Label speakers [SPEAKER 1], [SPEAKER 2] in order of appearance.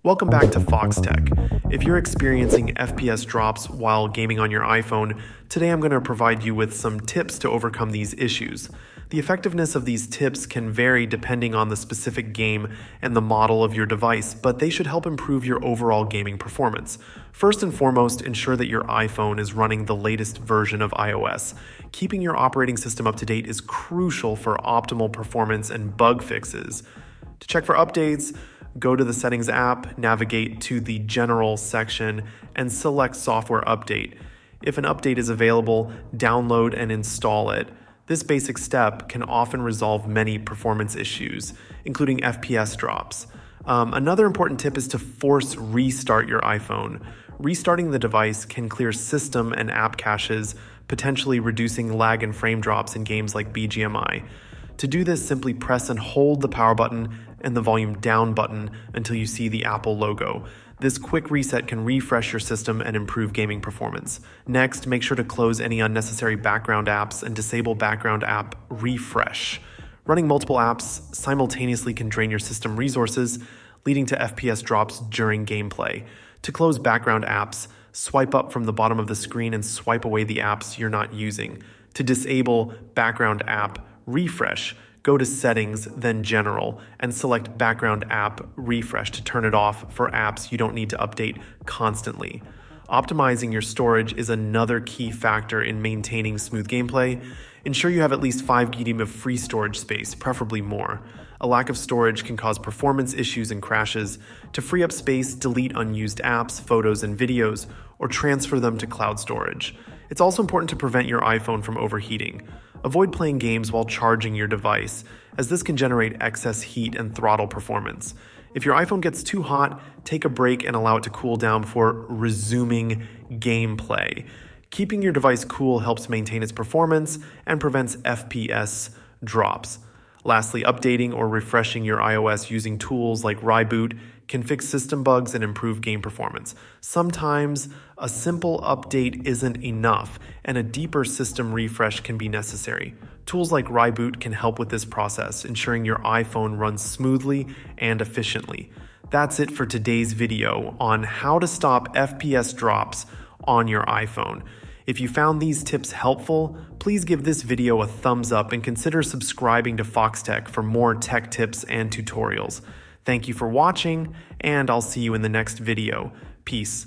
[SPEAKER 1] Welcome back to Foxtecc. If you're experiencing FPS drops while gaming on your iPhone, today I'm going to provide you with some tips to overcome these issues. The effectiveness of these tips can vary depending on the specific game and the model of your device, but they should help improve your overall gaming performance. First and foremost, ensure that your iPhone is running the latest version of iOS. Keeping your operating system up to date is crucial for optimal performance and bug fixes. To check for updates, go to the Settings app, navigate to the General section, and select Software Update. If an update is available, download and install it. This basic step can often resolve many performance issues, including FPS drops. Another important tip is to force restart your iPhone. Restarting the device can clear system and app caches, potentially reducing lag and frame drops in games like BGMI. To do this, simply press and hold the power button and the volume down button until you see the Apple logo. This quick reset can refresh your system and improve gaming performance. Next, make sure to close any unnecessary background apps and disable background app refresh. Running multiple apps simultaneously can drain your system resources, leading to FPS drops during gameplay. To close background apps, swipe up from the bottom of the screen and swipe away the apps you're not using. To disable background app refresh, go to Settings, then General, and select Background App Refresh to turn it off for apps you don't need to update constantly. Optimizing your storage is another key factor in maintaining smooth gameplay. Ensure you have at least 5 GB of free storage space, preferably more. A lack of storage can cause performance issues and crashes. To free up space, delete unused apps, photos, and videos, or transfer them to cloud storage. It's also important to prevent your iPhone from overheating. Avoid playing games while charging your device, as this can generate excess heat and throttle performance. If your iPhone gets too hot, take a break and allow it to cool down before resuming gameplay. Keeping your device cool helps maintain its performance and prevents FPS drops. Lastly, updating or refreshing your iOS using tools like Reboot can fix system bugs and improve game performance. Sometimes a simple update isn't enough, and a deeper system refresh can be necessary. Tools like Reboot can help with this process, ensuring your iPhone runs smoothly and efficiently. That's it for today's video on how to stop FPS drops on your iPhone. If you found these tips helpful, please give this video a thumbs up and consider subscribing to Foxtecc for more tech tips and tutorials. Thank you for watching, and I'll see you in the next video. Peace.